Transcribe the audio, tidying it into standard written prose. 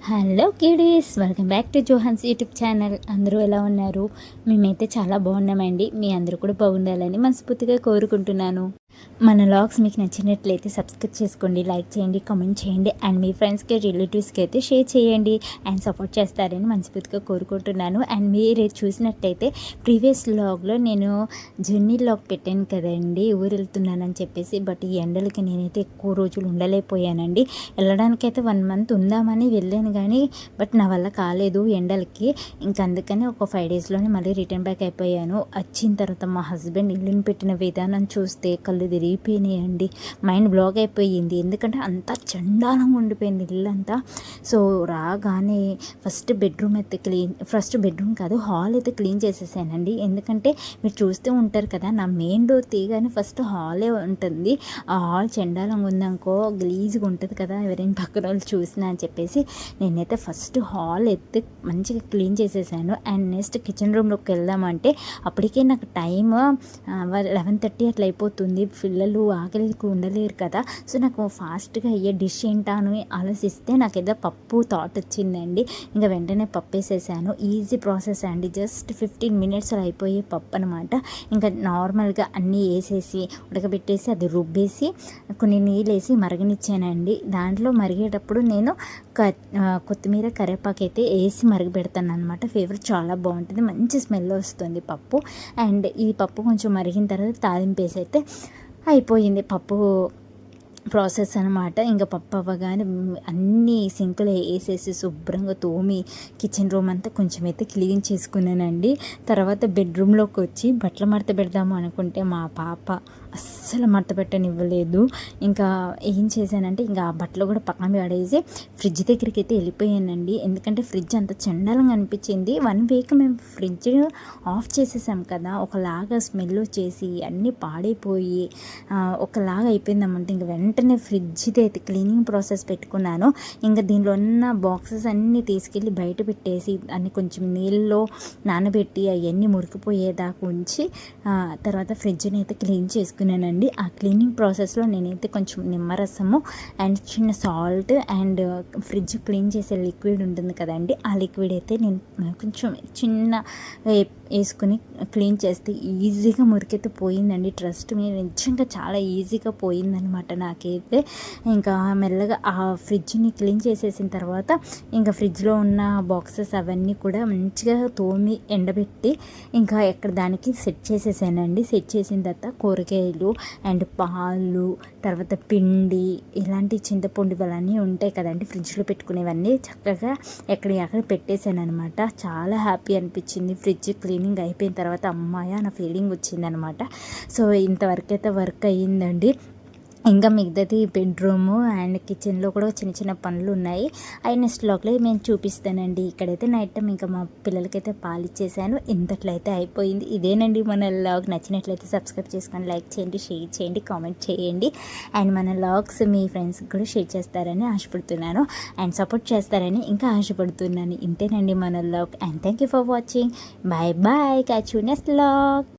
Hello kiddies, welcome back to Johan's YouTube channel. అందరూ ఎలా ఉన్నారు? మేమైతే చాలా బాగున్నామండి. మీ అందరూ కూడా బాగుండాలని మనస్ఫూర్తిగా కోరుకుంటున్నాను. మన వ్లాగ్స్ మీకు నచ్చినట్లయితే సబ్స్క్రైబ్ చేసుకోండి, లైక్ చేయండి, కామెంట్ చేయండి అండ్ మీ ఫ్రెండ్స్కి రిలేటివ్స్కి అయితే షేర్ చేయండి అండ్ సపోర్ట్ చేస్తారని మనస్ఫూర్తిగా కోరుకుంటున్నాను. అండ్ మీరు చూసినట్టయితే ప్రీవియస్ వ్లాగ్లో నేను జర్నీ వ్లాగ్ పెట్టాను కదండి, ఊరు వెళ్తున్నానని చెప్పేసి. బట్ ఈ ఎండలకి నేనైతే ఎక్కువ రోజులు ఉండలేకపోయానండి. వెళ్ళడానికైతే 1 మంత్ ఉందామని వెళ్ళాను కానీ బట్ నా వల్ల కాలేదు ఎండలకి. ఇంక అందుకని ఒక 5 డేస్లోనే మళ్ళీ రిటర్న్ బ్యాక్ అయిపోయాను. వచ్చిన తర్వాత మా హస్బెండ్ ఇల్లుని పెట్టిన విధానం చూస్తే కళ్ళు తిరిగిపోయినాయండి. మైండ్ బ్లాక్ అయిపోయింది. ఎందుకంటే అంతా చండాలంగా ఉండిపోయింది ఇల్లంతా. సో రాగానే ఫస్ట్ బెడ్రూమ్ కాదు, హాల్ అయితే క్లీన్ చేసేసానండి. ఎందుకంటే మీరు చూస్తూ ఉంటారు కదా, నా మెయిన్ డోర్ తీయగానే ఫస్ట్ హాలే ఉంటుంది. ఆ హాల్ చండాలంగా ఉందనుకో, గలీజ్గా ఉంటుంది కదా, ఎవరైనా పక్కన వాళ్ళు చూసినా అని చెప్పేసి నేనైతే ఫస్ట్ హాల్ ఎత్తి మంచిగా క్లీన్ చేసేసాను. అండ్ నెక్స్ట్ కిచెన్ రూమ్లోకి వెళ్దామంటే అప్పటికే నాకు టైమ్ 11:30 అట్లా అయిపోతుంది. పిల్లలు ఆకలికి ఉండలేరు కదా. సో నాకు ఫాస్ట్గా అయ్యే డిష్ ఏంటా అని ఆలోచిస్తే నాకు ఏదో పప్పు థాట్ వచ్చిందండి. ఇంకా వెంటనే పప్పు వేసేసాను. ఈజీ ప్రాసెస్ అండి, జస్ట్ 15 మినిట్స్లో అయిపోయే పప్పు అనమాట. ఇంకా నార్మల్గా అన్నీ వేసేసి ఉడకబెట్టేసి అది రుబ్బేసి కొన్ని నీళ్ళు వేసి మరగనిచ్చానండి. దాంట్లో మరిగేటప్పుడు నేను కొత్తిమీర కరివేపాకు అయితే వేసి మరగబెడతాను అనమాట. ఫేవరెట్, చాలా బాగుంటుంది, మంచి స్మెల్ వస్తుంది పప్పు. అండ్ ఈ పప్పు కొంచెం మరిగిన తర్వాత తాలింపేసి అయితే అయిపోయింది పప్పు ప్రాసెస్ అనమాట. ఇంకా పప్పు అవ్వగానే అన్నీ సింకులు వేసేసి శుభ్రంగా తోమి కిచెన్ రూమ్ అంతా కొంచెం అయితే క్లీన్ చేసుకున్నానండి. తర్వాత బెడ్రూమ్లోకి వచ్చి బట్టలు మడత పెడదాము అనుకుంటే మా పాప అస్సలు మడత పెట్టనివ్వలేదు. ఇంకా ఏం చేశానంటే ఇంకా ఆ బట్టలు కూడా పక్కన పడేసి ఫ్రిడ్జ్ దగ్గరికి అయితే వెళ్ళిపోయానండి. ఎందుకంటే ఫ్రిడ్జ్ అంత చండాలంగా అనిపించింది. 1 వీక్ మేము ఫ్రిడ్జ్ ఆఫ్ చేసేసాం కదా, ఒకలాగా స్మెల్ వచ్చేసి అన్నీ పాడైపోయి ఒకలాగా అయిపోయిందన్నమాట. ఇంక వెంటనే ఫ్రిడ్జ్ది అయితే క్లీనింగ్ ప్రాసెస్ పెట్టుకున్నాను. ఇంకా దీనిలో ఉన్న బాక్సెస్ అన్నీ తీసుకెళ్ళి బయట పెట్టేసి అన్ని కొంచెం నీళ్ళలో నానబెట్టి అవన్నీ మురికిపోయేదాకా ఉంచి తర్వాత ఫ్రిడ్జ్ని అయితే క్లీన్ చేసుకున్నానండి. ఆ క్లీనింగ్ ప్రాసెస్లో నేనైతే కొంచెం నిమ్మరసము అండ్ చిన్న సాల్ట్ అండ్ ఫ్రిడ్జ్ క్లీన్ చేసే లిక్విడ్ ఉంటుంది కదండి, ఆ లిక్విడ్ అయితే నేను కొంచెం చిన్న వేసుకుని క్లీన్ చేస్తే ఈజీగా మురికైతే పోయిందండి. ట్రస్ట్ మీ, నిజంగా చాలా ఈజీగా పోయిందనమాట నాకైతే. ఇంకా మెల్లగా ఆ ఫ్రిడ్జ్ని క్లీన్ చేసేసిన తర్వాత ఇంకా ఫ్రిడ్జ్లో ఉన్న బాక్సెస్ అవన్నీ కూడా మంచిగా తోమి ఎండబెట్టి ఇంకా ఎక్కడ దానికి సెట్ చేసేసానండి. సెట్ చేసిన తర్వాత కూరగాయలు అండ్ పాలు, తర్వాత పిండి, ఇలాంటి చింతపండు ఇవన్నీ ఉంటాయి కదండి ఫ్రిడ్జ్లో పెట్టుకునేవన్నీ చక్కగా ఎక్కడ పెట్టేశాను అనమాట. చాలా హ్యాపీ అనిపించింది ఫ్రిడ్జ్ క్లీనింగ్ అయిపోయిన తర్వాత. అమ్మాయ నా ఫీలింగ్ వచ్చిందనమాట. సో ఇంతవరకు అయితే వర్క్ అయ్యిందండి. ఇంకా మిగతాది బెడ్రూము అండ్ కిచెన్లో కూడా చిన్న చిన్న పనులు ఉన్నాయి. అవి నెక్స్ట్ వ్లాగ్లో మేము చూపిస్తానండి. ఇక్కడైతే నైట్ టైం ఇంకా మా పిల్లలకైతే పాలు ఇచ్చేసాను. ఇంతట్లయితే అయిపోయింది. ఇదేనండి మన వ్లాగ్. నచ్చినట్లయితే సబ్స్క్రైబ్ చేసుకొని లైక్ చేయండి, షేర్ చేయండి, కామెంట్ చేయండి అండ్ మన వ్లాగ్స్ మీ ఫ్రెండ్స్కి కూడా షేర్ చేస్తారని ఆశపడుతున్నాను అండ్ సపోర్ట్ చేస్తారని ఇంకా ఆశపడుతున్నాను. ఇంతేనండి మన vlog and thank you for watching. Bye bye, catch you next vlog.